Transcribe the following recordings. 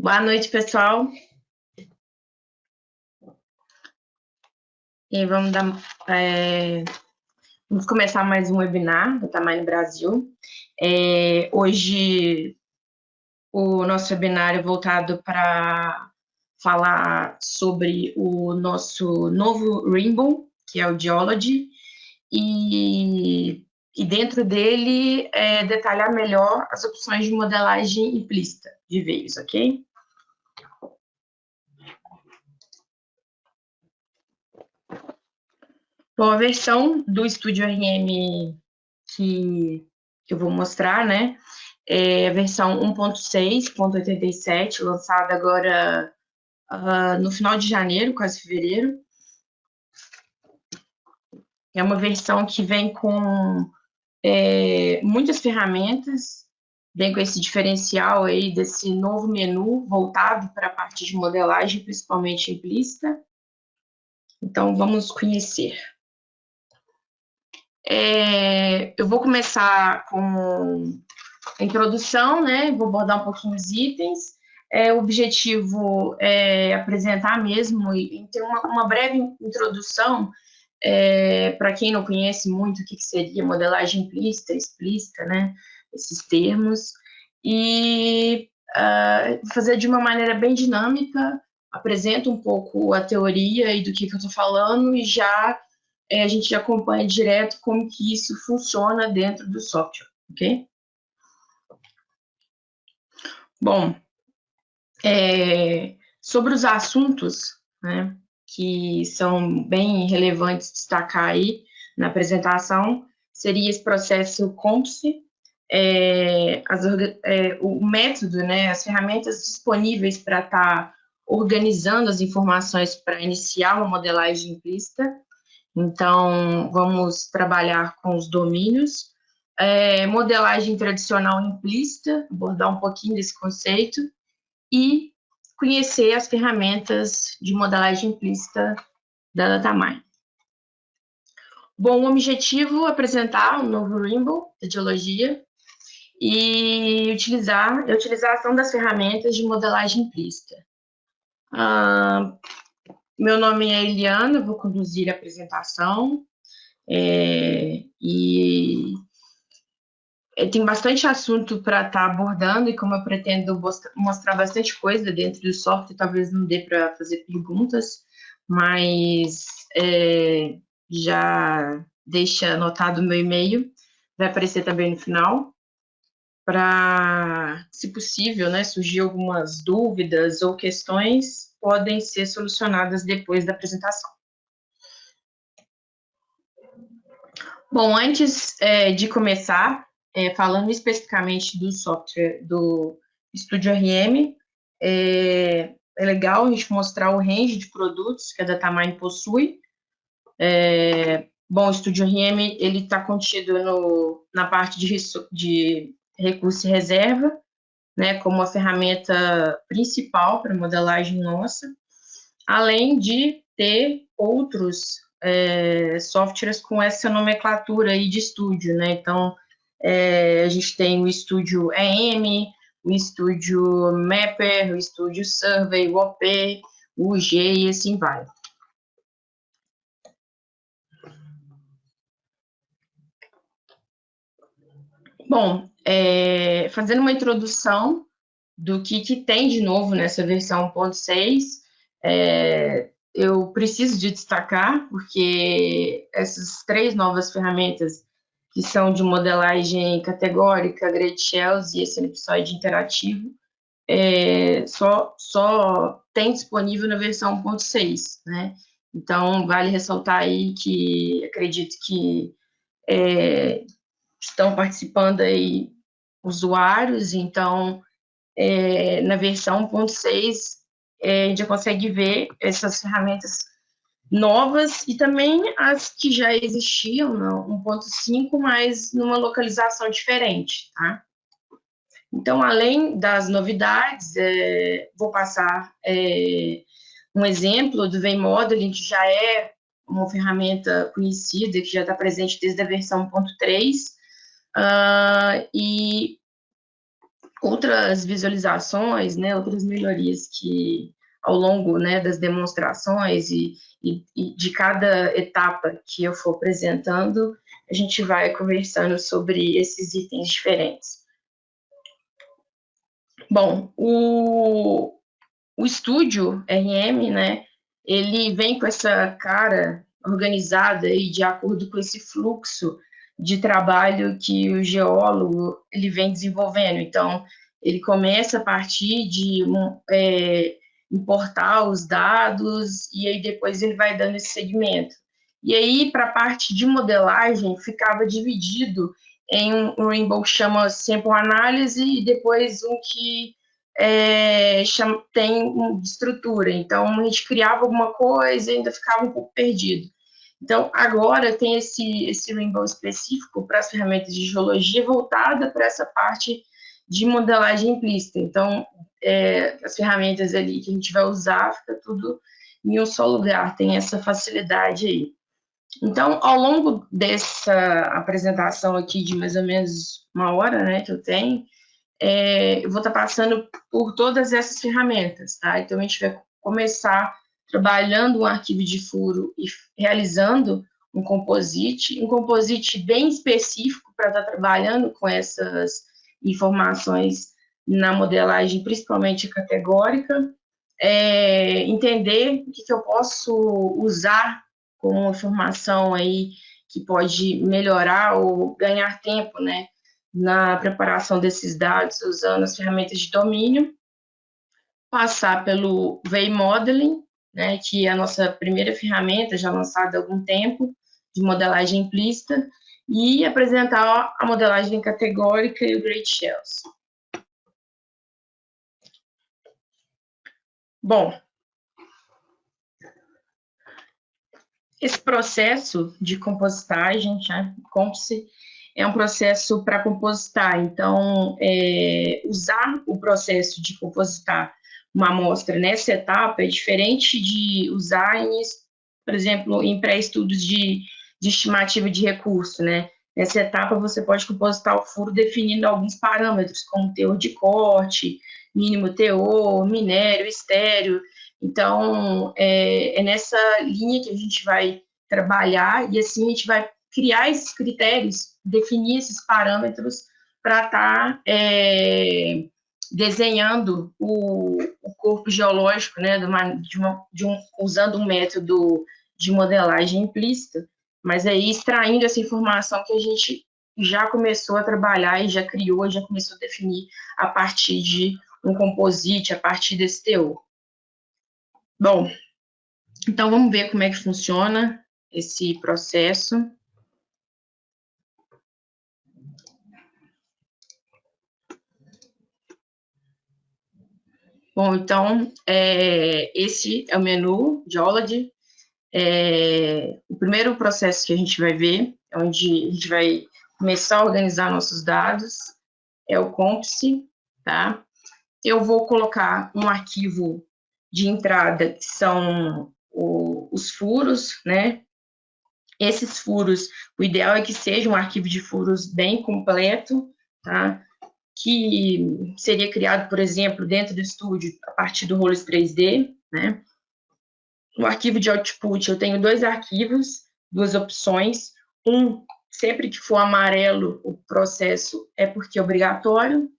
Boa noite, pessoal. E vamos começar mais um webinar do Tamanho Brasil. Hoje, o nosso webinar é voltado para falar sobre o nosso novo Rainbow, que é o Geology, e dentro dele detalhar melhor as opções de modelagem implícita de veios, ok? Bom, a versão do Studio RM que eu vou mostrar, né, é a versão 1.6.87, lançada agora no final de janeiro, quase fevereiro. É uma versão que vem com muitas ferramentas, vem com esse diferencial aí desse novo menu voltado para a parte de modelagem, principalmente implícita. Então, vamos conhecer. Eu vou começar com a introdução, né? Vou abordar um pouquinho os itens. O objetivo é apresentar mesmo e ter uma breve introdução para quem não conhece muito o que seria modelagem implícita, explícita, né? Esses termos. E fazer de uma maneira bem dinâmica, apresento um pouco a teoria e do que eu estou falando e a gente acompanha direto como que isso funciona dentro do software, ok? Bom, sobre os assuntos, né, que são bem relevantes destacar aí na apresentação, seria esse processo COMPSE, o método, né, as ferramentas disponíveis para estar organizando as informações para iniciar uma modelagem implícita. Então, vamos trabalhar com os domínios. Modelagem tradicional implícita, abordar um pouquinho desse conceito, e conhecer as ferramentas de modelagem implícita da Datamine. Bom, o objetivo é apresentar um novo Rainbow de geologia e utilizar a utilização das ferramentas de modelagem implícita. Meu nome é Eliana, vou conduzir a apresentação e tem bastante assunto para estar abordando e como eu pretendo mostrar bastante coisa dentro do software, talvez não dê para fazer perguntas, mas já deixa anotado o meu e-mail, vai aparecer também no final, para, se possível, né, surgir algumas dúvidas ou questões, podem ser solucionadas depois da apresentação. Bom, antes de começar, falando especificamente do software do Studio RM, é legal a gente mostrar o range de produtos que a Datamine possui. Bom, o Studio RM ele está contido na parte de recurso e reserva, né, como a ferramenta principal para modelagem nossa, além de ter outros softwares com essa nomenclatura aí de estúdio, né? Então, a gente tem o Studio EM, o Studio Mapper, o Studio Survey, o OP, o UG e assim vai. Bom, fazendo uma introdução do que tem de novo nessa versão 1.6, eu preciso de destacar, porque essas 3 novas ferramentas, que são de modelagem categórica, Graded Shells e esse elipsoide interativo, só tem disponível na versão 1.6, né? Então, vale ressaltar aí que acredito que estão participando aí usuários, então, na versão 1.6, a gente já consegue ver essas ferramentas novas e também as que já existiam no 1.5, mas numa localização diferente, tá? Então, além das novidades, vou passar um exemplo do Vein Modeling, que já é uma ferramenta conhecida, que já está presente desde a versão 1.3, e outras visualizações, né, outras melhorias que ao longo, né, das demonstrações e de cada etapa que eu for apresentando, a gente vai conversando sobre esses itens diferentes. Bom, o estúdio RM, né, ele vem com essa cara organizada e de acordo com esse fluxo de trabalho que o geólogo ele vem desenvolvendo. Então, ele começa a partir de importar os dados e aí depois ele vai dando esse segmento. E aí, para a parte de modelagem, ficava dividido em um rainbow que chama sample análise e depois um que tem de estrutura. Então, a gente criava alguma coisa e ainda ficava um pouco perdido. Então, agora tem esse rainbow específico para as ferramentas de geologia voltada para essa parte de modelagem implícita. Então, as ferramentas ali que a gente vai usar, fica tudo em um só lugar, tem essa facilidade aí. Então, ao longo dessa apresentação aqui de mais ou menos uma hora, né, que eu tenho, eu vou estar passando por todas essas ferramentas, tá? Então, a gente vai começar trabalhando um arquivo de furo e realizando um composite bem específico para estar trabalhando com essas informações na modelagem, principalmente categórica, entender o que eu posso usar como informação aí que pode melhorar ou ganhar tempo, né, na preparação desses dados usando as ferramentas de domínio, passar pelo Way Modeling, né, que é a nossa primeira ferramenta, já lançada há algum tempo, de modelagem implícita, e apresentar a modelagem categórica e o Great Shells. Bom, esse processo de compositagem, Composite, é um processo para compositar. Então, usar o processo de compositar uma amostra nessa etapa é diferente de usar, por exemplo, em pré-estudos de estimativa de recurso, né? Nessa etapa, você pode compositar o furo definindo alguns parâmetros, como teor de corte, mínimo teor, minério, estéreo. Então, é nessa linha que a gente vai trabalhar e assim a gente vai criar esses critérios, definir esses parâmetros para estar desenhando o corpo geológico, né, usando um método de modelagem implícita, mas aí extraindo essa informação que a gente já começou a trabalhar e já criou, já começou a definir a partir de um composite, a partir desse teor. Bom, então vamos ver como é que funciona esse processo. Bom, então, esse é o menu Geology. O primeiro processo que a gente vai ver, onde a gente vai começar a organizar nossos dados, é o Composite, tá? Eu vou colocar um arquivo de entrada, que são os furos, né? Esses furos, o ideal é que seja um arquivo de furos bem completo, tá? Que seria criado, por exemplo, dentro do estúdio, a partir do Rollers 3D, né? No arquivo de output, eu tenho dois arquivos, duas opções. Sempre que for amarelo o processo, é porque é obrigatório.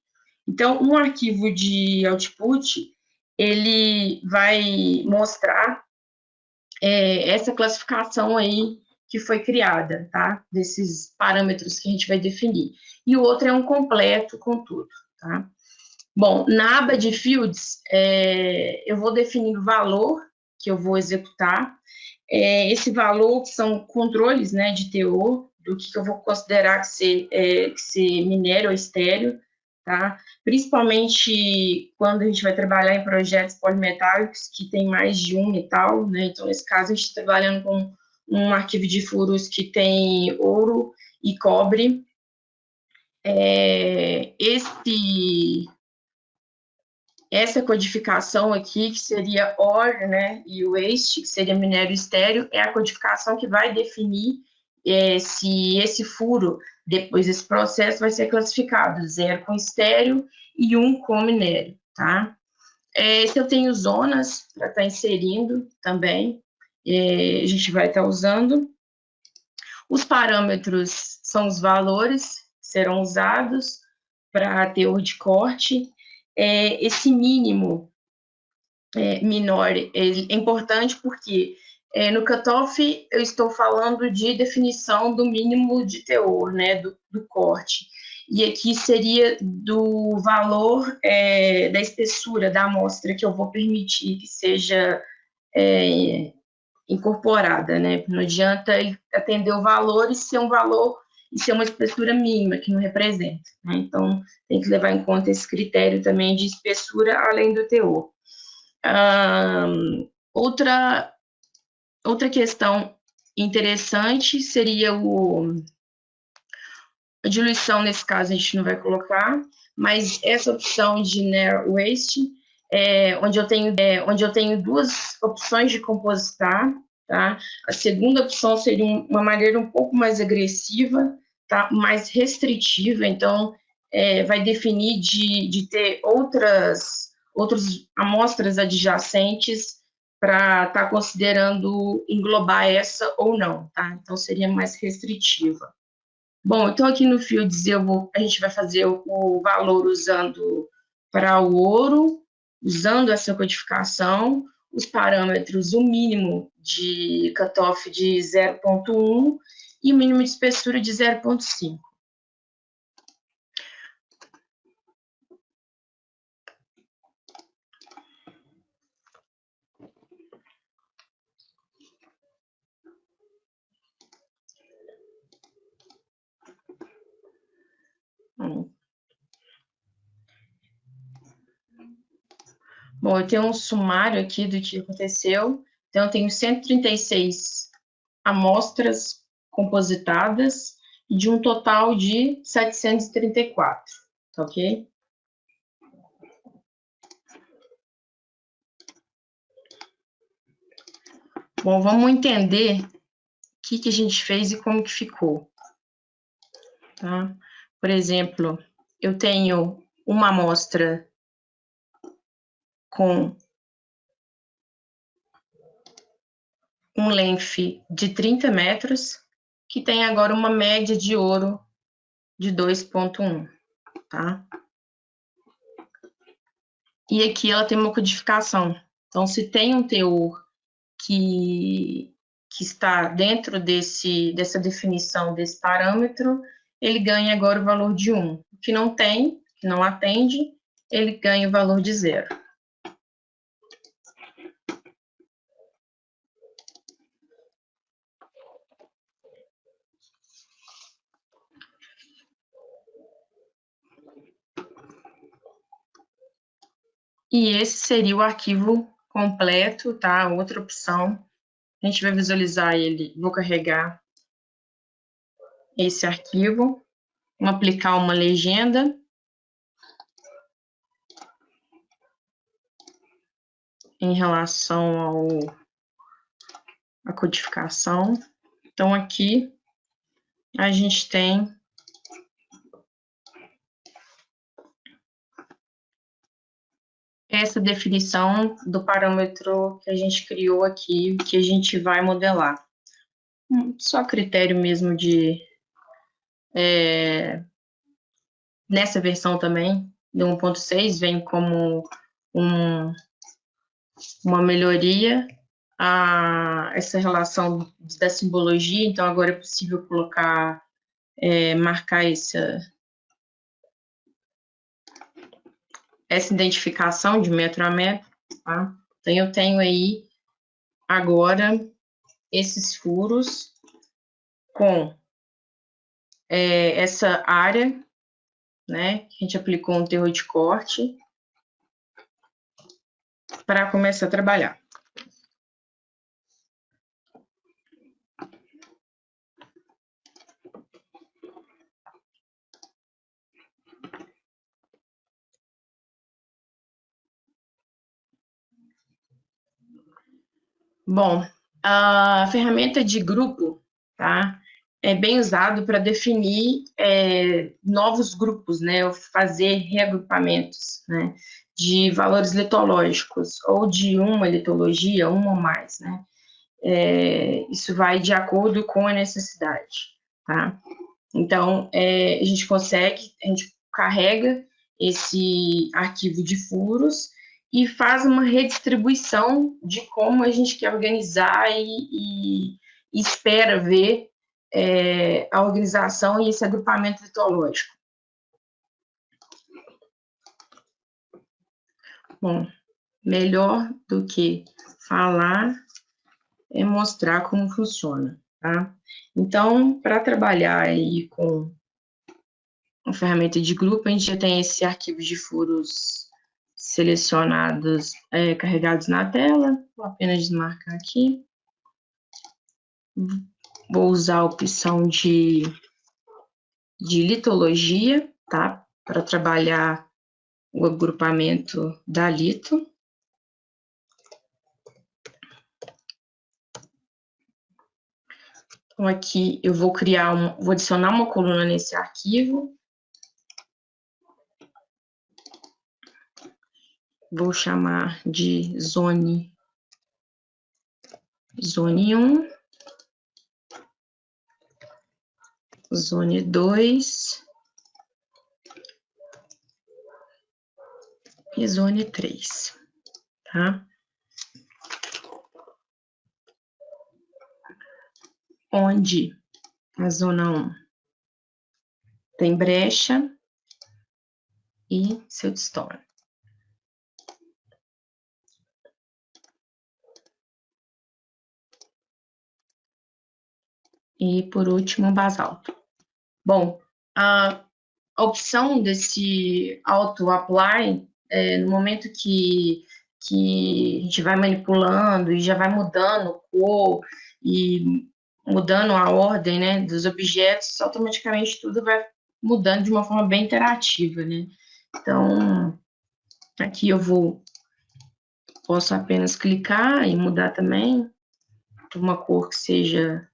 Então, um arquivo de output, ele vai mostrar essa classificação aí que foi criada, tá? Desses parâmetros que a gente vai definir. E o outro é um completo com tudo, tá? Bom, na aba de fields, eu vou definir o valor que eu vou executar. Esse valor são controles, né, de teor, do que eu vou considerar que ser minério ou estéreo, tá? Principalmente quando a gente vai trabalhar em projetos polimetálicos que tem mais de um metal, né? Então, nesse caso, a gente está trabalhando com um arquivo de furos que tem ouro e cobre. Essa codificação aqui, que seria OR, né, e waste, que seria minério estéreo, é a codificação que vai definir se esse furo, depois desse processo, vai ser classificado 0 com estéreo e 1 com minério, tá? Se eu tenho zonas para estar inserindo também, a gente vai estar usando. Os parâmetros são os valores que serão usados para teor de corte. Esse mínimo menor é importante porque no cutoff eu estou falando de definição do mínimo de teor, né, do corte. E aqui seria do valor da espessura da amostra que eu vou permitir que seja incorporada, né? Não adianta ele atender o valor e ser um valor e ser uma espessura mínima que não representa, né? Então tem que levar em conta esse critério também de espessura além do teor. Outra questão interessante seria a diluição, nesse caso a gente não vai colocar, mas essa opção de Near Waste, onde eu tenho duas opções de compositar, tá? A segunda opção seria uma maneira um pouco mais agressiva, tá? Mais restritiva, então vai definir de ter outras amostras adjacentes para estar considerando englobar essa ou não, tá? Então seria mais restritiva. Bom, então aqui no Fields a gente vai fazer o valor usando para o ouro, usando essa codificação, os parâmetros, o mínimo de cutoff de 0,1 e o mínimo de espessura de 0,5. Bom, eu tenho um sumário aqui do que aconteceu. Então, eu tenho 136 amostras compositadas de um total de 734, tá ok? Bom, vamos entender o que a gente fez e como que ficou, tá? Por exemplo, eu tenho uma amostra com um length de 30 metros, que tem agora uma média de ouro de 2,1, tá? E aqui ela tem uma codificação. Então, se tem um teor que está dentro dessa definição desse parâmetro, ele ganha agora o valor de 1. O que não tem, que não atende, ele ganha o valor de 0. E esse seria o arquivo completo, tá? Outra opção. A gente vai visualizar ele, vou carregar esse arquivo, vou aplicar uma legenda. Em relação à codificação. Então, aqui a gente tem essa definição do parâmetro que a gente criou aqui, que a gente vai modelar. Só critério mesmo de... nessa versão também, do 1.6, vem como uma melhoria a essa relação da simbologia, então agora é possível colocar, marcar essa identificação de metro a metro, tá? Então, eu tenho aí agora esses furos com essa área, né, que a gente aplicou um teor de corte para começar a trabalhar. Bom, a ferramenta de grupo, tá? é bem usado para definir novos grupos, né, ou fazer reagrupamentos, né, de valores litológicos, ou de uma litologia, uma ou mais, né. Isso vai de acordo com a necessidade, tá? Então, a gente carrega esse arquivo de furos e faz uma redistribuição de como a gente quer organizar e espera ver a organização e esse agrupamento litológico. Bom, melhor do que falar é mostrar como funciona, tá? Então, para trabalhar aí com a ferramenta de grupo, a gente já tem esse arquivo de furos selecionados, carregados na tela. Vou apenas desmarcar aqui. Vou usar a opção de litologia, tá? Para trabalhar o agrupamento da lito. Então, aqui eu vou vou adicionar uma coluna nesse arquivo. Vou chamar de zone 1, zone 2 e zone 3, tá? Onde a zona 1 tem brecha e siltstone. E, por último, basalto. Bom, a opção desse auto-apply, no momento que a gente vai manipulando e já vai mudando cor e mudando a ordem, né, dos objetos, automaticamente tudo vai mudando de uma forma bem interativa, né? Então, aqui posso apenas clicar e mudar também para uma cor que seja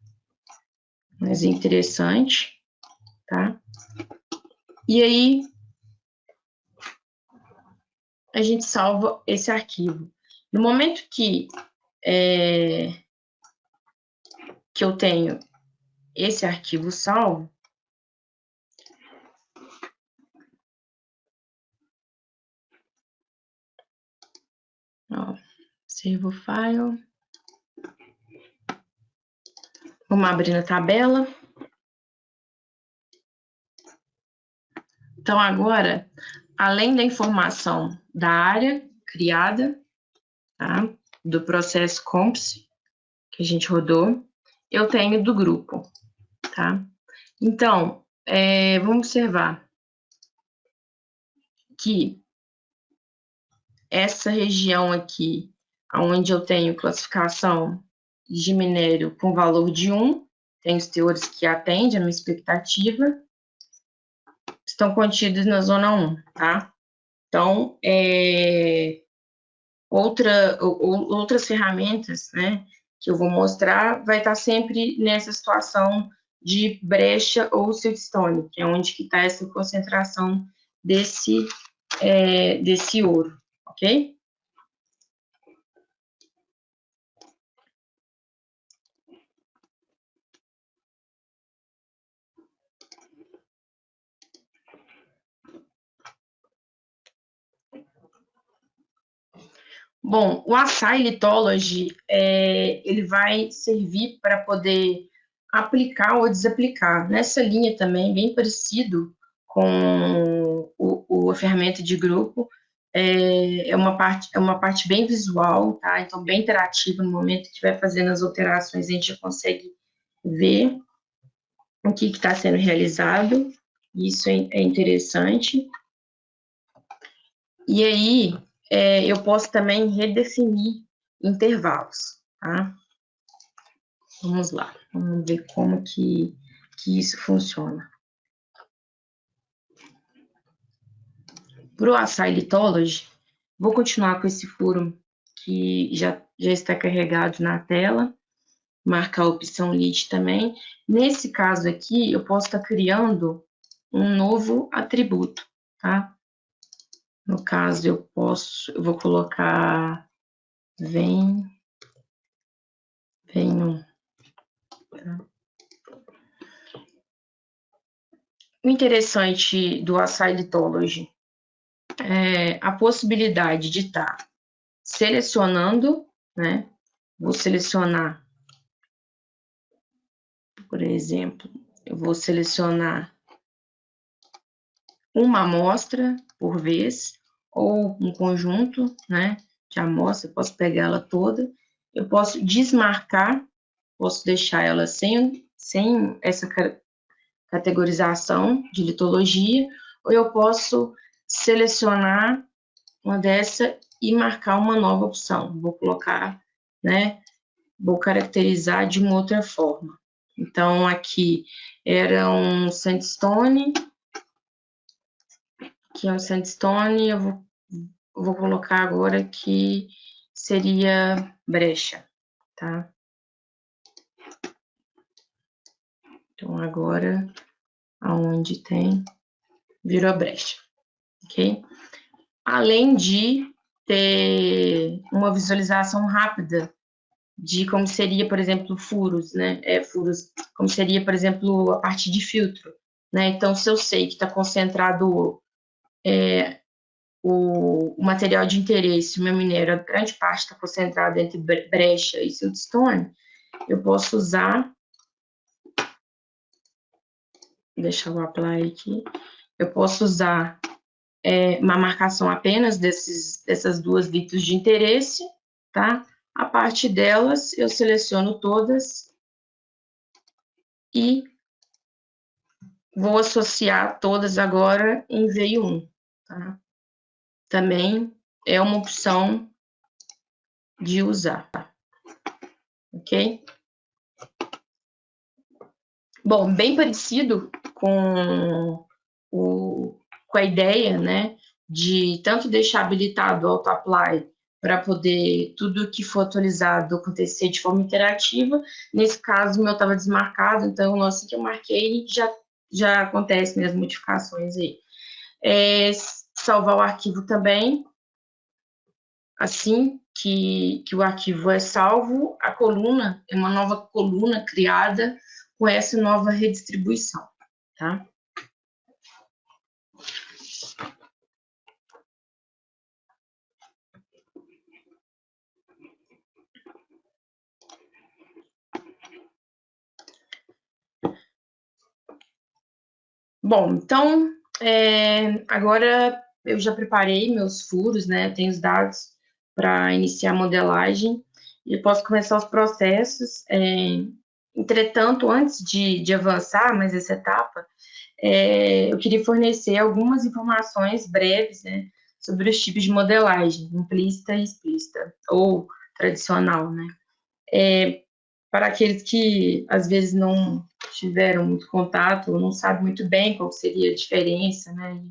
mais interessante, tá? E aí, a gente salva esse arquivo. No momento que eu tenho esse arquivo salvo, ó, save o file. Vamos abrir na tabela. Então, agora, além da informação da área criada, tá? Do processo COMPS, que a gente rodou, eu tenho do grupo, tá? Então, vamos observar que essa região aqui, onde eu tenho classificação de minério com valor de 1, tem os teores que atendem a minha expectativa, estão contidos na zona 1, tá? Então, outras ferramentas, né, que eu vou mostrar, vai estar sempre nessa situação de brecha ou siltstone, que é onde que está essa concentração desse ouro, ok? Bom, o Assay Lithology, ele vai servir para poder aplicar ou desaplicar. Nessa linha também, bem parecido com a ferramenta de grupo, é uma parte bem visual, tá? Então, bem interativa. No momento que estiver fazendo as alterações, a gente já consegue ver o que está sendo realizado. Isso é interessante. E aí, eu posso também redefinir intervalos, tá? Vamos lá, vamos ver como que isso funciona. Para o Assay Lithology, vou continuar com esse furo que já está carregado na tela. marcar a opção list também. Nesse caso aqui, eu posso estar criando um novo atributo, tá? No caso, eu vou colocar venho. Tá? O interessante do Assignedology é a possibilidade de estar selecionando, né? Vou selecionar, por exemplo, eu vou selecionar uma amostra por vez, ou um conjunto, né, de amostra, eu posso pegar ela toda, eu posso desmarcar, posso deixar ela sem essa categorização de litologia, ou eu posso selecionar uma dessa e marcar uma nova opção. Vou colocar, né, vou caracterizar de uma outra forma. Então, aqui era um sandstone, que é um sandstone, eu vou colocar agora que seria brecha, tá? Então, agora, aonde tem, virou a brecha, ok? Além de ter uma visualização rápida de como seria, por exemplo, furos, né? Furos, como seria, por exemplo, a parte de filtro, né? Então, se eu sei que está concentrado o material de interesse, o meu minério, a grande parte está concentrada entre brecha e siltstone, eu posso usar, deixa eu apply aqui, eu posso usar uma marcação apenas dessas duas litos de interesse, tá? A parte delas, eu seleciono todas e vou associar todas agora em veio 1, tá? Também é uma opção de usar, ok? Bom, bem parecido com a ideia, né, de tanto deixar habilitado o auto-apply para poder tudo que for atualizado acontecer de forma interativa. Nesse caso, o meu estava desmarcado, então, assim que eu marquei, já acontecem as modificações aí. Salvar o arquivo também, assim que o arquivo é salvo, a coluna é uma nova coluna criada com essa nova redistribuição, tá? Bom, então, agora eu já preparei meus furos, né? Eu tenho os dados para iniciar a modelagem e posso começar os processos. Entretanto, antes de avançar mais essa etapa, eu queria fornecer algumas informações breves, né, sobre os tipos de modelagem, implícita e explícita, ou tradicional, né? Para aqueles que às vezes não tiveram muito contato, ou não sabem muito bem qual seria a diferença, né?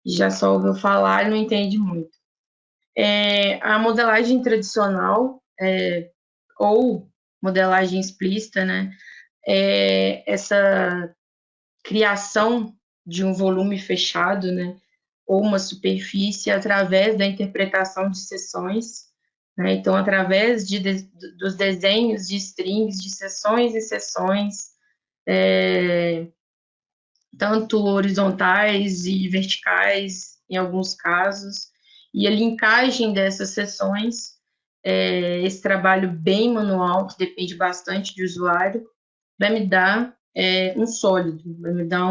E já só ouviu falar e não entende muito. A modelagem tradicional, ou modelagem explícita, né? Essa criação de um volume fechado, né? Ou uma superfície através da interpretação de seções, né? Então, através dos desenhos de strings, de seções e seções, tanto horizontais e verticais, em alguns casos, e a linkagem dessas seções, esse trabalho bem manual, que depende bastante do usuário, vai me dar um sólido, vai me dar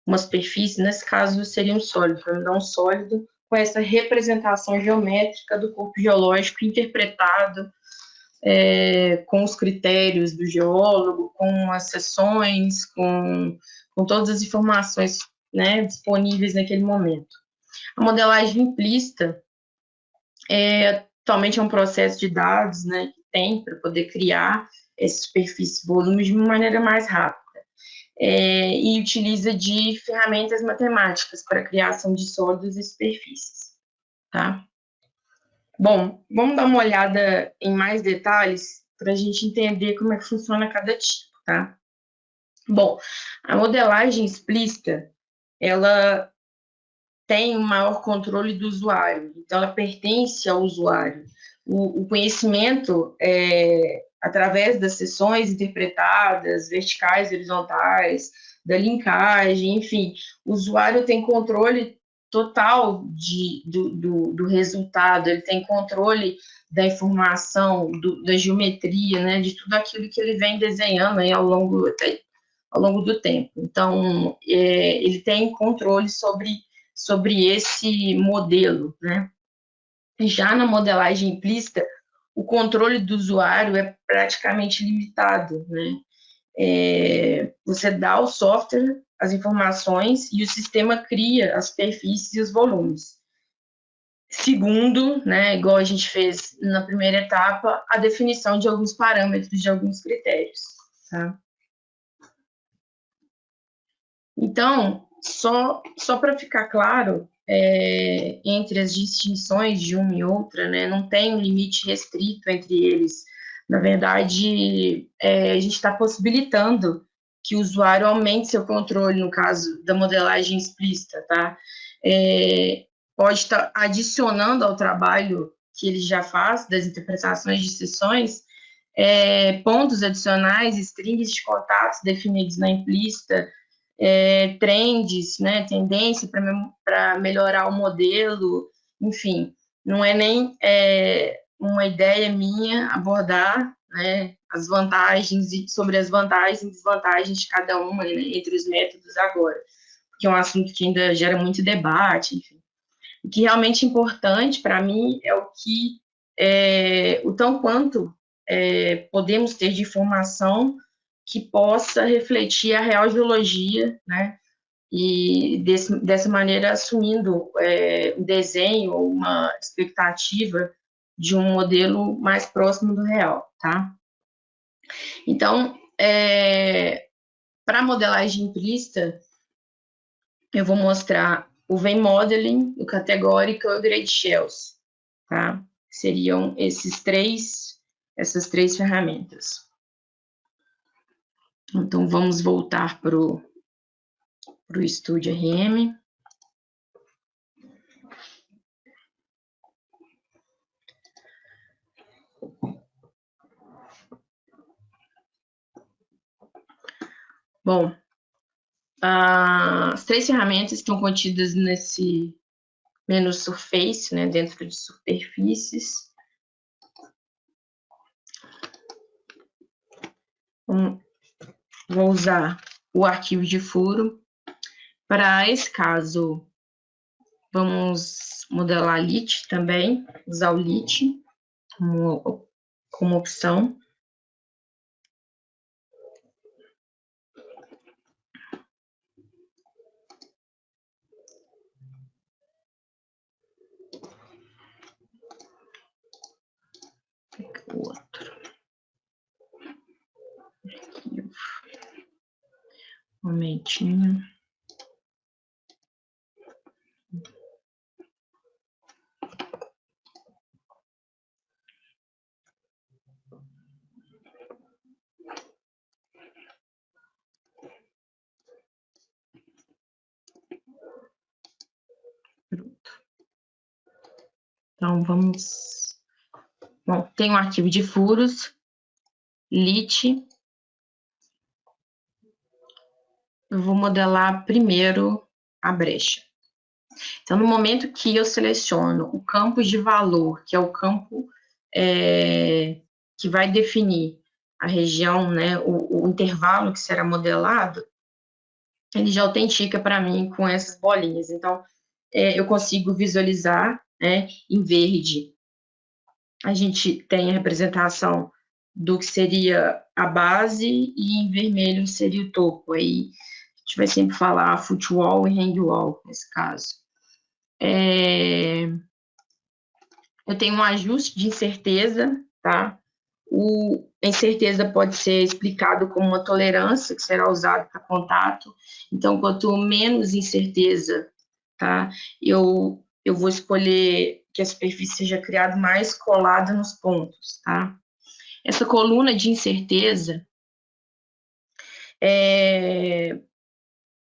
uma superfície, nesse caso seria um sólido, vai me dar um sólido com essa representação geométrica do corpo geológico interpretado com os critérios do geólogo, com as seções, com todas as informações, né, disponíveis naquele momento. A modelagem implícita atualmente é um processo de dados, né, que tem para poder criar essa superfície volume de uma maneira mais rápida. E utiliza de ferramentas matemáticas para a criação de sólidos e superfícies, tá? Bom, vamos dar uma olhada em mais detalhes para a gente entender como é que funciona cada tipo, tá? Bom, a modelagem explícita, ela tem um maior controle do usuário, então ela pertence ao usuário. O conhecimento, através das sessões interpretadas, verticais, horizontais, da linkagem, enfim, o usuário tem controle total do resultado, ele tem controle da informação, da geometria, né, de tudo aquilo que ele vem desenhando aí ao longo do tempo. Então, ele tem controle sobre esse modelo, né? Já na modelagem implícita, o controle do usuário é praticamente limitado, né? Você dá ao software as informações e o sistema cria as superfícies e os volumes. Segundo, né, igual a gente fez na primeira etapa, a definição de alguns parâmetros, de alguns critérios, tá? Então, só para ficar claro, entre as distinções de uma e outra, né, não tem um limite restrito entre eles. Na verdade, a gente está possibilitando que o usuário aumente seu controle, no caso da modelagem explícita, tá? Pode estar adicionando ao trabalho que ele já faz, das interpretações de sessões, pontos adicionais, strings de contatos definidos na implícita, trends, né, tendência para melhorar o modelo, enfim, não é nem uma ideia minha abordar, né, as vantagens sobre as vantagens e desvantagens de cada uma, né, entre os métodos agora, porque é um assunto que ainda gera muito debate, enfim. O que realmente é importante para mim é o tão quanto podemos ter de informação que possa refletir a real geologia, né? E dessa maneira assumindo um desenho ou uma expectativa de um modelo mais próximo do real, tá? Então, para a modelagem implícita, eu vou mostrar o Vein Modeling, o categórico e o Grade Shells, tá? Seriam essas três ferramentas. Então, vamos voltar para o Studio RM. Bom, as três ferramentas estão contidas nesse menu Surface, né, dentro de superfícies. Vou usar o arquivo de furo. Para esse caso, vamos modelar LIT também, usar o LIT como opção. O outro. Arquivo. Um momentinho. Pronto. Então, vamos... Bom, tem um arquivo de furos, LIT. Eu vou modelar primeiro a brecha. Então, no momento que eu seleciono o campo de valor, que é o campo que vai definir a região, né, o intervalo que será modelado, ele já autentica para mim com essas bolinhas. Então, eu consigo visualizar, né, em verde, a gente tem a representação do que seria a base e em vermelho seria o topo. Aí a gente vai sempre falar footwall e hangwall nesse caso. Eu tenho um ajuste de incerteza, tá? A incerteza pode ser explicado como uma tolerância que será usada para contato. Então, quanto menos incerteza, tá? Eu vou escolher que a superfície seja criada mais colada nos pontos, tá? Essa coluna de incerteza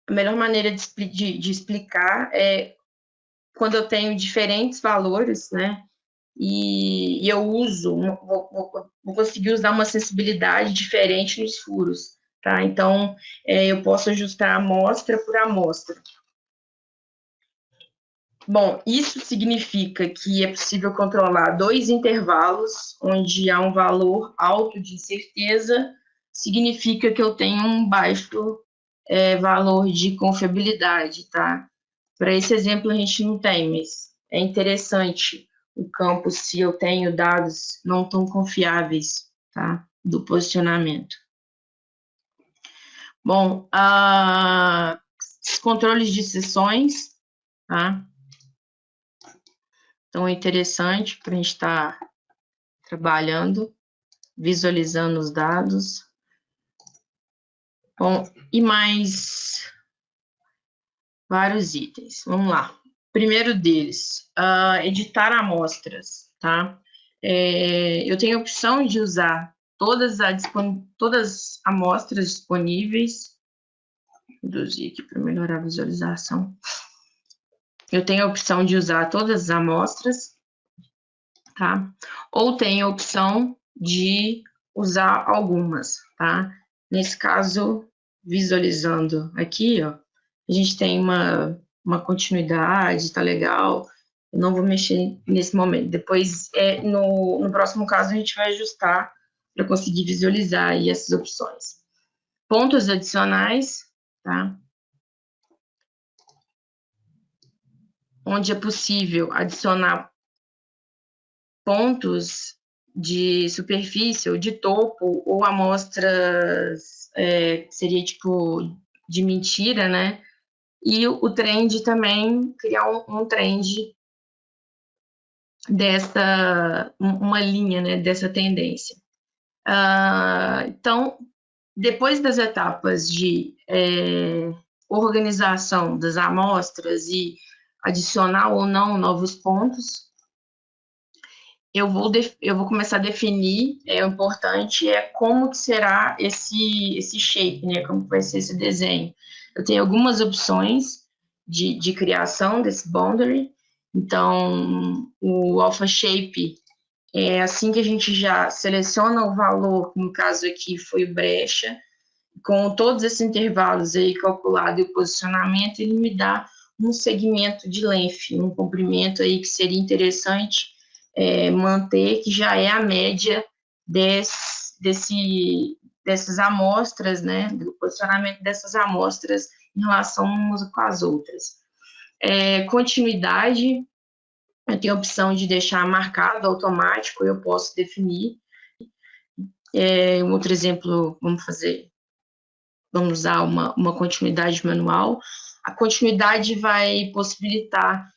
a melhor maneira de explicar é quando eu tenho diferentes valores, né? E eu uso, vou conseguir usar uma sensibilidade diferente nos furos, tá? Então, eu posso ajustar amostra por amostra. Bom, isso significa que é possível controlar dois intervalos onde há um valor alto de incerteza, significa que eu tenho um baixo valor de confiabilidade, tá? Para esse exemplo a gente não tem, mas é interessante o campo se eu tenho dados não tão confiáveis, tá? Do posicionamento. Bom, os controles de sessões, tá? Então é interessante para a gente estar trabalhando, visualizando os dados. Bom, e mais vários itens. Vamos lá. Primeiro deles, editar amostras, tá? Eu tenho a opção de usar todas as amostras disponíveis. Vou reduzir aqui para melhorar a visualização. Eu tenho a opção de usar todas as amostras, tá? Ou tenho a opção de usar algumas, tá? Nesse caso, visualizando aqui, ó, a gente tem uma continuidade, tá legal. Eu não vou mexer nesse momento. Depois, no próximo caso, a gente vai ajustar para conseguir visualizar aí essas opções. Pontos adicionais, tá? Onde é possível adicionar pontos de superfície ou de topo ou amostras seria tipo de mentira, né? E o trend também, criar um trend uma linha, né, dessa tendência. Então, depois das etapas de organização das amostras e adicionar ou não novos pontos, eu vou começar a definir, o importante é como que será esse shape, né, como vai ser esse desenho. Eu tenho algumas opções de criação desse boundary, então o alpha shape é assim que a gente já seleciona o valor, no caso aqui foi o brecha, com todos esses intervalos aí calculado e o posicionamento, ele me dá um segmento de length, um comprimento aí que seria interessante manter, que já é a média dessas amostras, né, do posicionamento dessas amostras em relação umas com as outras. Continuidade, eu tenho a opção de deixar marcado automático, eu posso definir. Um outro exemplo, vamos usar uma continuidade manual. A continuidade vai possibilitar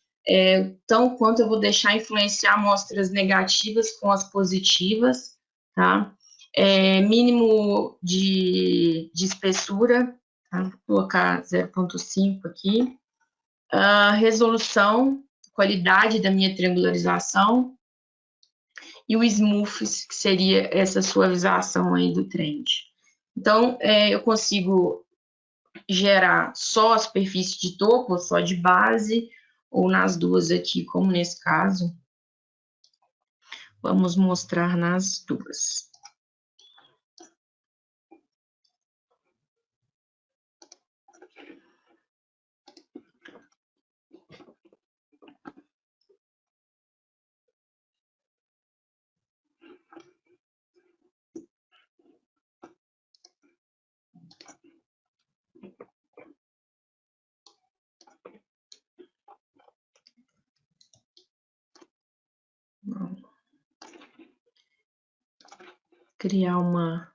tão quanto eu vou deixar influenciar amostras negativas com as positivas, tá? Mínimo de espessura, tá? Vou colocar 0,5 aqui. Resolução, qualidade da minha triangularização. E o smooth, que seria essa suavização aí do trend. Então, eu consigo gerar só a superfície de topo, só de base, ou nas duas aqui, como nesse caso. Vamos mostrar nas duas. Criar uma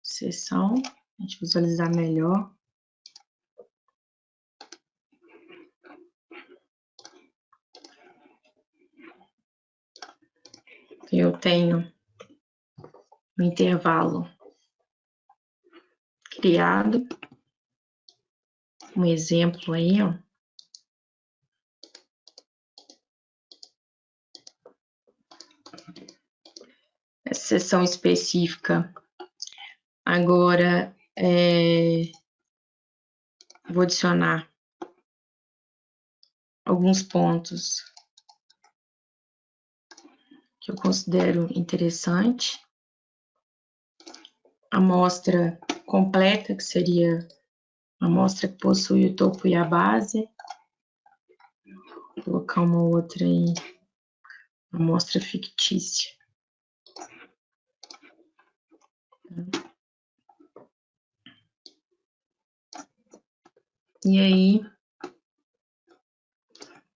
seção, a gente visualizar melhor. Eu tenho um intervalo criado, um exemplo aí, ó. seção específica. Agora, vou adicionar alguns pontos que eu considero interessante. A amostra completa, que seria a amostra que possui o topo e a base. Vou colocar uma outra aí, amostra fictícia. E aí,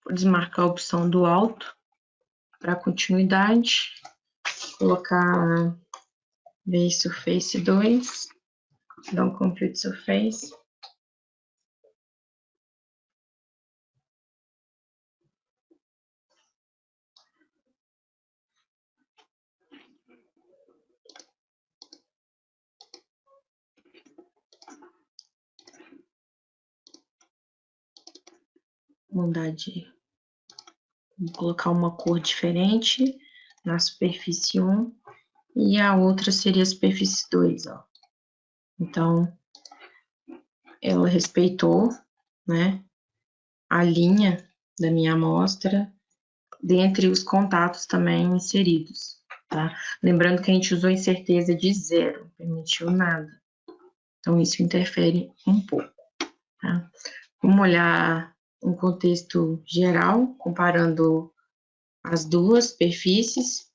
vou desmarcar a opção do alto para continuidade, colocar Base Surface 2, dar um Compute Surface. Mudar vou colocar uma cor diferente na superfície 1 e a outra seria a superfície 2, ó. Então, ela respeitou, né, a linha da minha amostra dentre os contatos também inseridos, tá? Lembrando que a gente usou incerteza de 0, não permitiu nada. Então, isso interfere um pouco, tá? Vamos olhar um contexto geral, comparando as duas superfícies.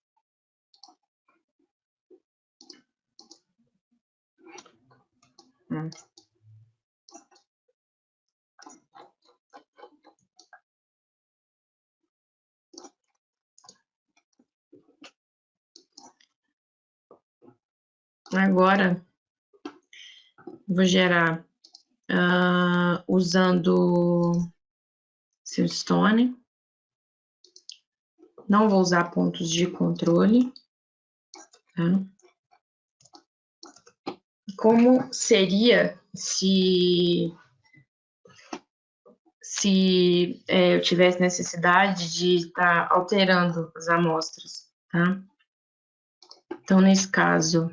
Agora, vou gerar usando Siltstone. Não vou usar pontos de controle, tá? Como seria se eu tivesse necessidade de estar alterando as amostras, tá? Então, nesse caso,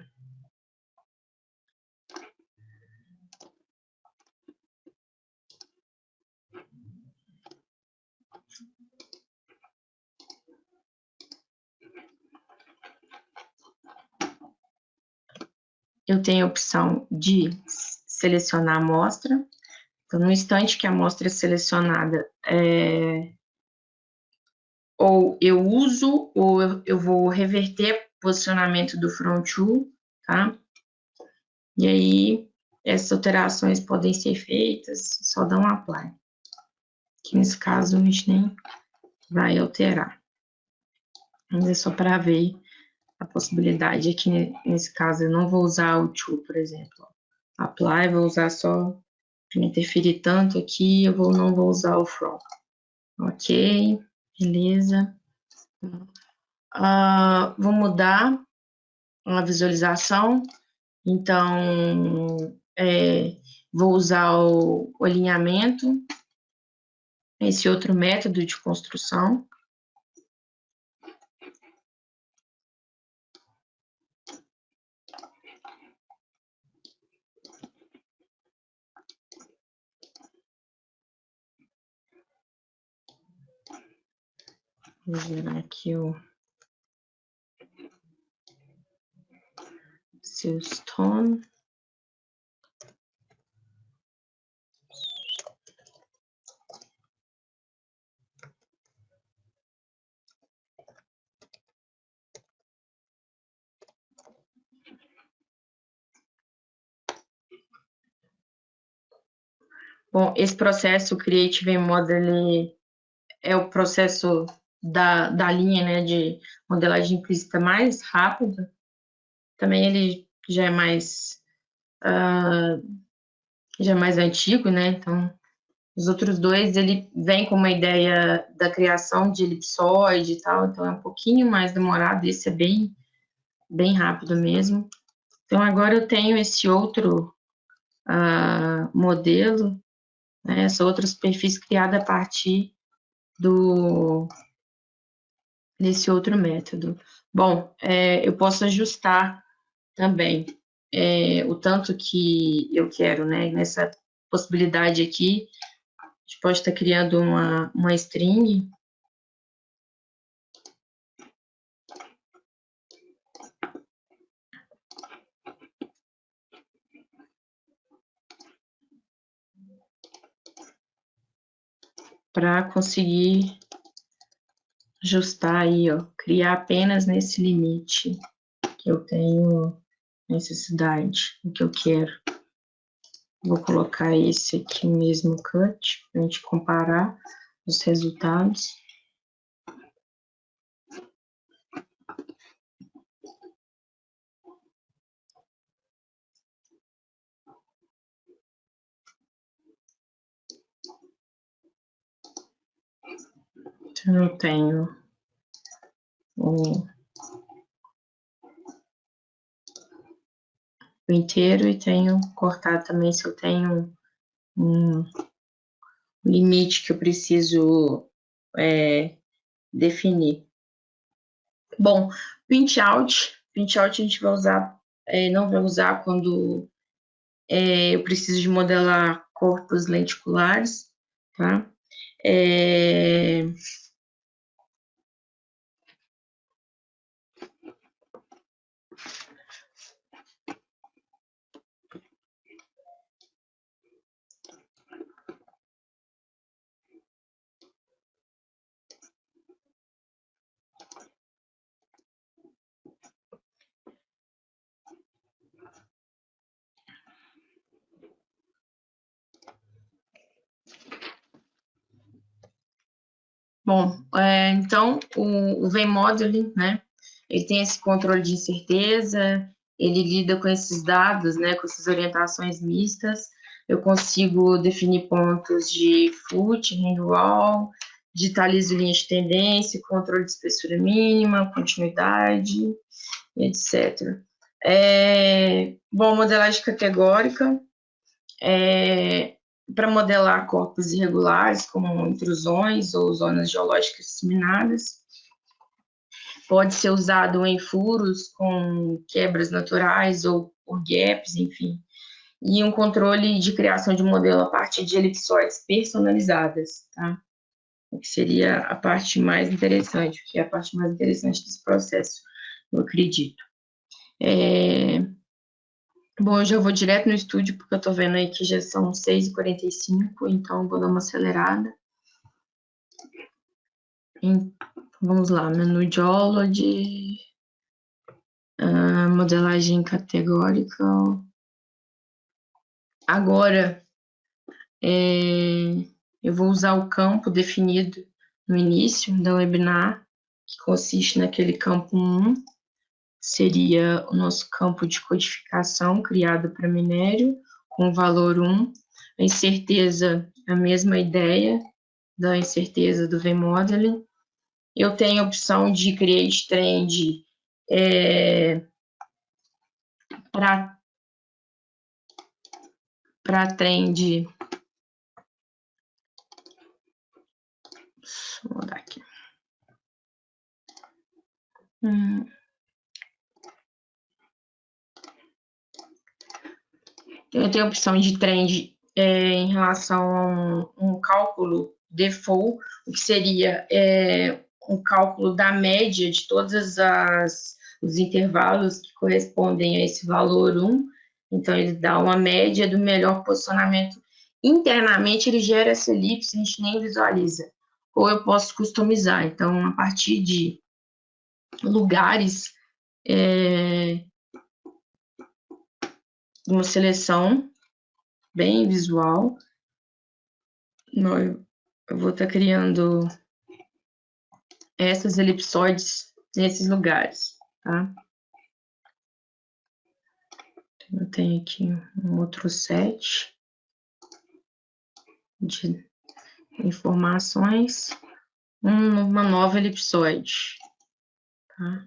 eu tenho a opção de selecionar a amostra. Então, no instante que a amostra é selecionada, ou eu uso, ou eu vou reverter o posicionamento do front tool, tá? E aí, essas alterações podem ser feitas, só dá um apply. Que nesse caso, a gente nem vai alterar. Mas é só para ver a possibilidade aqui, nesse caso, eu não vou usar o tool, por exemplo. Apply, vou usar só para interferir tanto aqui, não vou usar o from. Ok, beleza. Vou mudar a visualização, então vou usar o alinhamento, esse outro método de construção. Vou gerar aqui o Siltstone. Bom, esse processo Creative Model é o processo da linha, né, de modelagem implícita mais rápido. Também ele já é mais antigo, né? Então, os outros dois, ele vem com uma ideia da criação de elipsoide e tal, então é um pouquinho mais demorado, esse é bem rápido mesmo. Então, agora eu tenho esse outro modelo, né, essa outra superfície criada a partir desse outro método. Bom, eu posso ajustar também o tanto que eu quero, né? Nessa possibilidade aqui, a gente pode estar criando uma string. Para conseguir ajustar aí, ó, criar apenas nesse limite que eu tenho necessidade, o que eu quero. Vou colocar esse aqui mesmo cut, para a gente comparar os resultados. Então, eu tenho o inteiro e tenho cortar também se eu tenho um limite que eu preciso definir. Bom, print out a gente vai usar, não vai usar quando eu preciso de modelar corpos lenticulares, tá? Bom, então o VModeling, né? Ele tem esse controle de incerteza, ele lida com esses dados, né? Com essas orientações mistas. Eu consigo definir pontos de foot, hand wall, digitalizo linhas de tendência, controle de espessura mínima, continuidade, etc. Bom, modelagem categórica. Para modelar corpos irregulares, como intrusões ou zonas geológicas disseminadas. Pode ser usado em furos com quebras naturais ou por gaps, enfim. E um controle de criação de modelo a partir de elipsoides personalizadas, tá? O que seria a parte mais interessante, que é a parte mais interessante desse processo, eu acredito. Bom, eu já vou direto no estúdio, porque eu tô vendo aí que já são 6h45, então vou dar uma acelerada. Vamos lá, menu Geology, modelagem categórica. Agora, eu vou usar o campo definido no início da webinar, que consiste naquele campo 1, seria o nosso campo de codificação criado para minério, com o valor 1. A incerteza, a mesma ideia da incerteza do VModeling. Eu tenho a opção de create trend para trend. Deixa eu mudar aqui. Eu tenho a opção de trend em relação a um cálculo default, o que seria um cálculo da média de todos os intervalos que correspondem a esse valor 1. Então, ele dá uma média do melhor posicionamento. Internamente, ele gera essa elipse, a gente nem visualiza. Ou eu posso customizar. Então, a partir de lugares, uma seleção bem visual. Eu vou estar criando essas elipsoides nesses lugares, tá? Eu tenho aqui um outro set de informações, uma nova elipsoide, tá?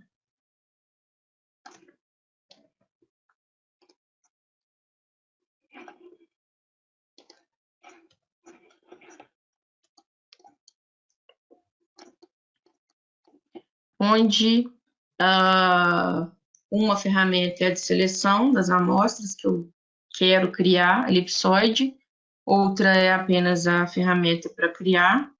Onde Uma ferramenta é a de seleção das amostras que eu quero criar, elipsoide. Outra é apenas a ferramenta para criar.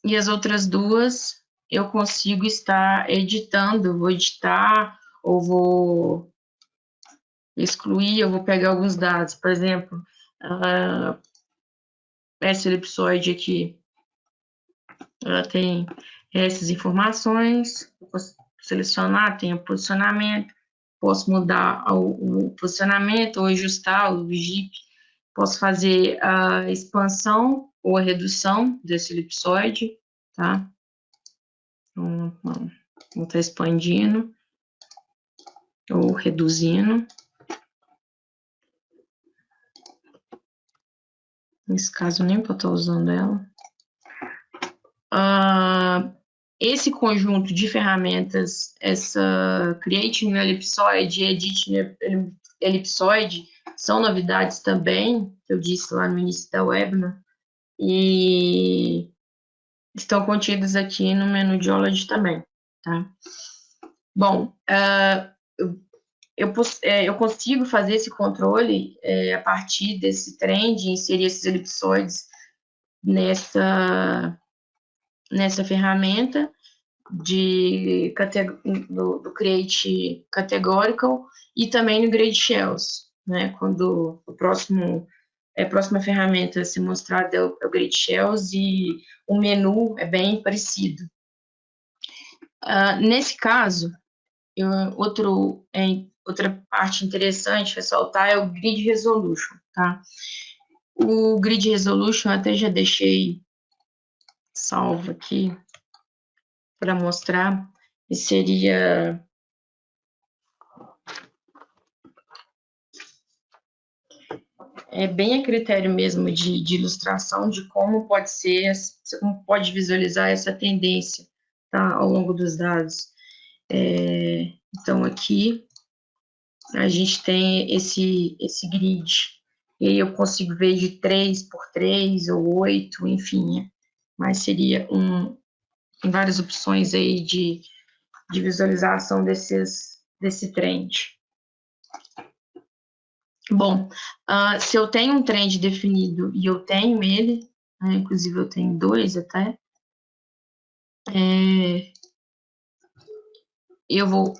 E as outras duas eu consigo estar editando, vou editar ou vou excluir, eu vou pegar alguns dados. Por exemplo, essa elipsoide aqui, ela tem essas informações, eu posso selecionar, tem o posicionamento, posso mudar o posicionamento ou ajustar o GIP, posso fazer a expansão ou a redução desse elipsoide, tá? Então, vou estar expandindo ou reduzindo. Nesse caso, nem vou estar usando ela. Esse conjunto de ferramentas, essa Create New Ellipsoid e Edit New Ellipsoid, são novidades também, que eu disse lá no início da webinar, e estão contidas aqui no menu de Geology também, tá? Bom, eu consigo fazer esse controle a partir desse trend, inserir esses elipsoides nessa ferramenta do Create Categorical e também no Grade Shells, né? Quando a próxima ferramenta a ser mostrada é o Grade Shells e o menu é bem parecido. Nesse caso, outra parte interessante ressaltar é o Grid Resolution, tá? O Grid Resolution até já deixei salvo aqui para mostrar, e seria bem a critério mesmo de ilustração de como pode ser, como pode visualizar essa tendência, tá, ao longo dos dados. Então, aqui a gente tem esse grid, e aí eu consigo ver de 3 por 3 ou 8, enfim, mas seria tem várias opções aí de visualização desse trend. Bom, se eu tenho um trend definido e eu tenho ele, né, inclusive eu tenho dois até, eu vou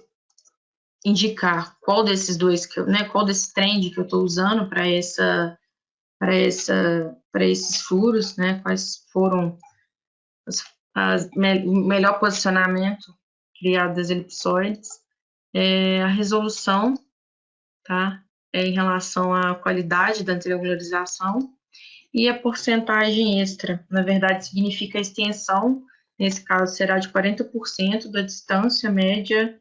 indicar qual desses dois, qual desse trend que eu estou usando para esses furos, né, quais foram o melhor posicionamento criado das elipsoides, a resolução, tá, em relação à qualidade da triangularização, e a porcentagem extra, na verdade, significa a extensão, nesse caso será de 40% da distância média,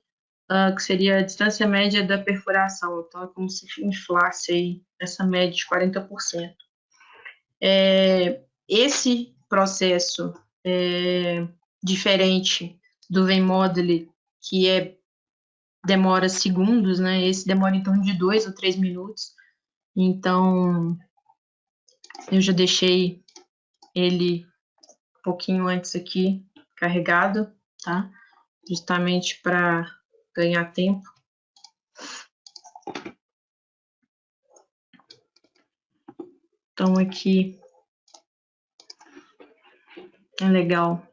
que seria a distância média da perfuração. Então, é como se inflasse aí essa média de 40%. Esse processo diferente do VModel, que demora segundos, né? Esse demora em torno de 2 ou 3 minutos. Então, eu já deixei ele um pouquinho antes aqui carregado, tá? Justamente para ganhar tempo. Então, aqui é legal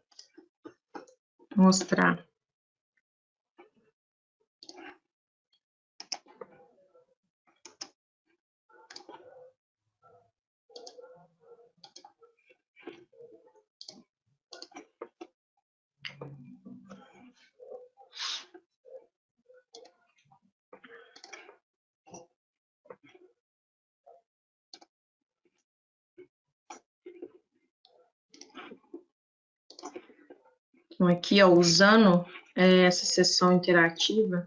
mostrar. Então, aqui, ó, usando essa sessão interativa,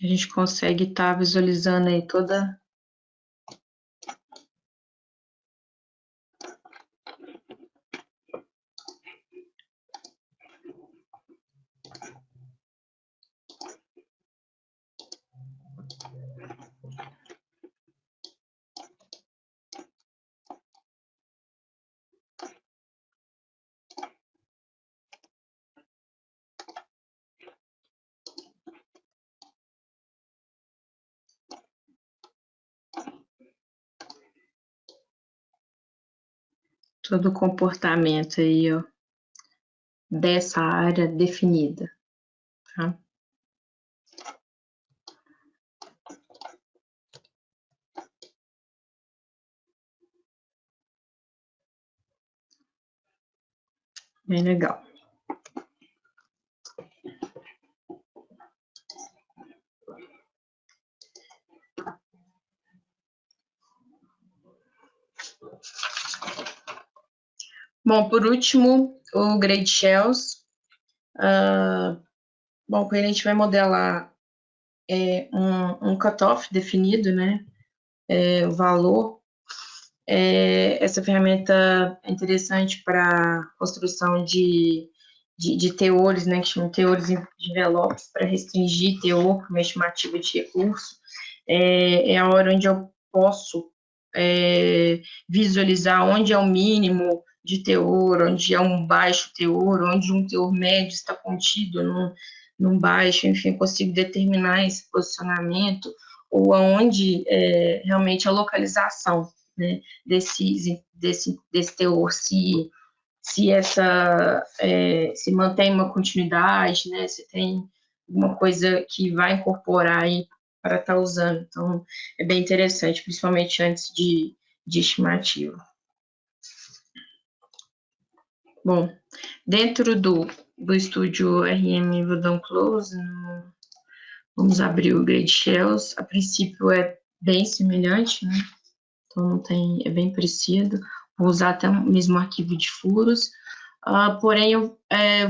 a gente consegue estar visualizando aí toda todo o comportamento aí, ó, dessa área definida, tá? Bem legal. Bom, por último, o Grade Shells. Bom, quando a gente vai modelar um cutoff definido, né? O valor. Essa ferramenta é interessante para construção de teores, né? Que chamam teores de envelopes, para restringir teor para uma estimativa de recurso. É a hora onde eu posso visualizar onde é o mínimo de teor, onde é um baixo teor, onde um teor médio está contido num baixo, enfim, eu consigo determinar esse posicionamento, ou aonde realmente a localização, né, desse teor, se se mantém uma continuidade, né, se tem alguma coisa que vai incorporar aí para estar usando. Então, é bem interessante, principalmente antes de estimativa. Bom, dentro do estúdio RM Woodon Close, vamos abrir o Grade Shells. A princípio é bem semelhante, né? Então não tem, é bem parecido. Vou usar até o mesmo arquivo de furos, porém eu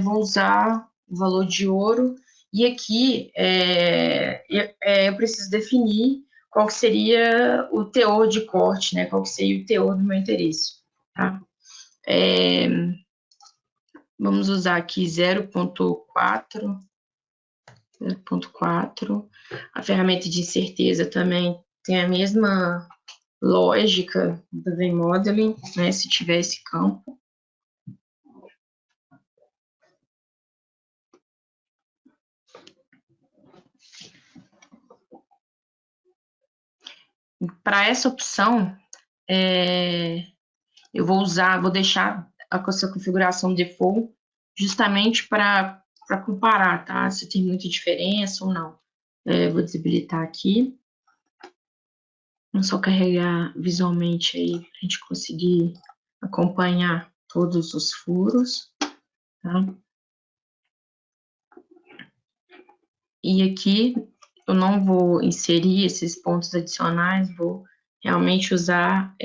vou usar o valor de ouro, e aqui eu preciso definir qual que seria o teor de corte, né? Qual que seria o teor do meu interesse, tá? Vamos usar aqui 0.4. A ferramenta de incerteza também tem a mesma lógica do V-Modeling, né, se tiver esse campo. Para essa opção, eu vou deixar essa configuração default justamente para comparar, tá? Se tem muita diferença ou não. Vou desabilitar aqui. Vamos só carregar visualmente aí para a gente conseguir acompanhar todos os furos, tá? E aqui eu não vou inserir esses pontos adicionais, vou realmente usar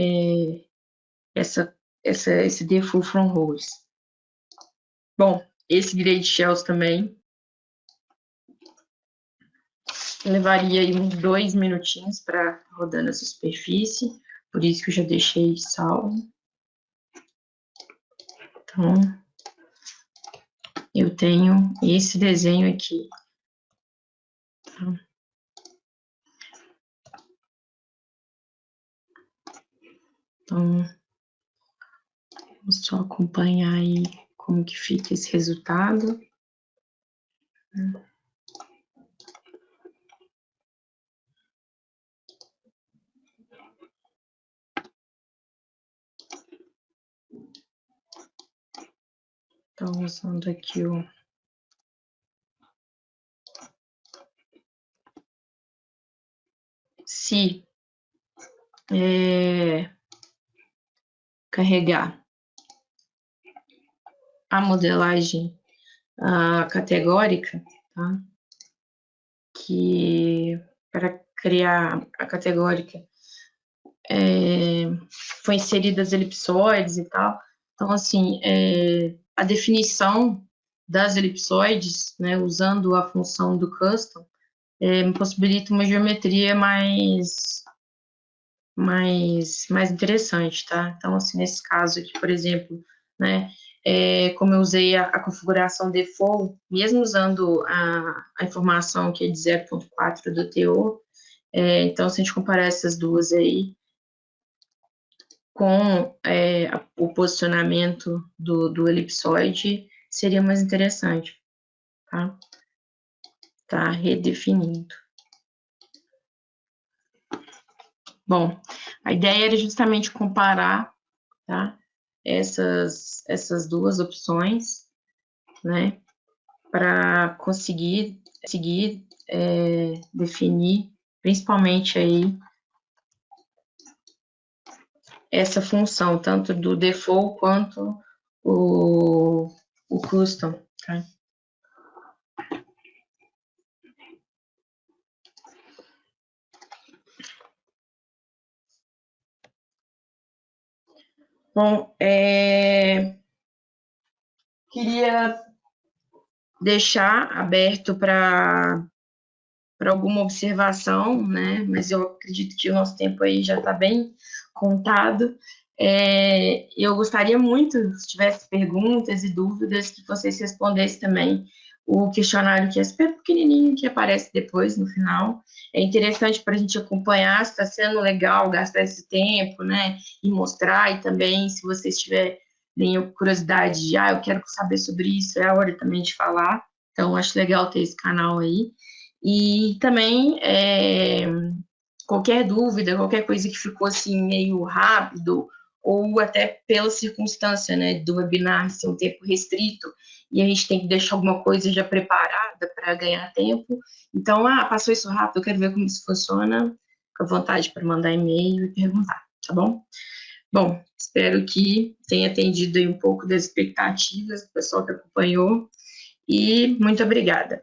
esse default from rows. Bom, esse Grade Shells também levaria aí uns 2 minutinhos para rodando essa superfície, por isso que eu já deixei salvo. Então, eu tenho esse desenho aqui. Tá? Então, vamos só acompanhar aí como que fica esse resultado. Então, usando aqui o se carregar a modelagem categórica, tá? Que para criar a categórica foi inseridas elipsoides e tal. Então, assim, a definição das elipsoides, né, usando a função do custom, me possibilita uma geometria mais interessante, tá? Então, assim, nesse caso aqui, por exemplo, né, como eu usei a configuração default, mesmo usando a informação que é de 0.4 do teor, então, se a gente comparar essas duas aí com o posicionamento do elipsoide, seria mais interessante, tá? Tá redefinindo. Bom, a ideia era justamente comparar, tá? essas duas opções, né, para conseguir definir principalmente aí essa função, tanto do default quanto o custom. Tá? Bom, queria deixar aberto para alguma observação, né? Mas eu acredito que o nosso tempo aí já está bem contado. Eu gostaria muito, se tivesse perguntas e dúvidas, que vocês respondessem também o questionário que é super pequenininho, que aparece depois, no final. É interessante para a gente acompanhar se está sendo legal gastar esse tempo, né? E mostrar, e também, se vocês tiverem curiosidade de, eu quero saber sobre isso, é a hora também de falar. Então, acho legal ter esse canal aí. E também, qualquer dúvida, qualquer coisa que ficou assim meio rápido, ou até pela circunstância, né, do webinar ser um tempo restrito, e a gente tem que deixar alguma coisa já preparada para ganhar tempo. Então, passou isso rápido, eu quero ver como isso funciona, fica à vontade para mandar e-mail e perguntar, tá bom? Bom, espero que tenha atendido aí um pouco das expectativas do pessoal que acompanhou, e muito obrigada.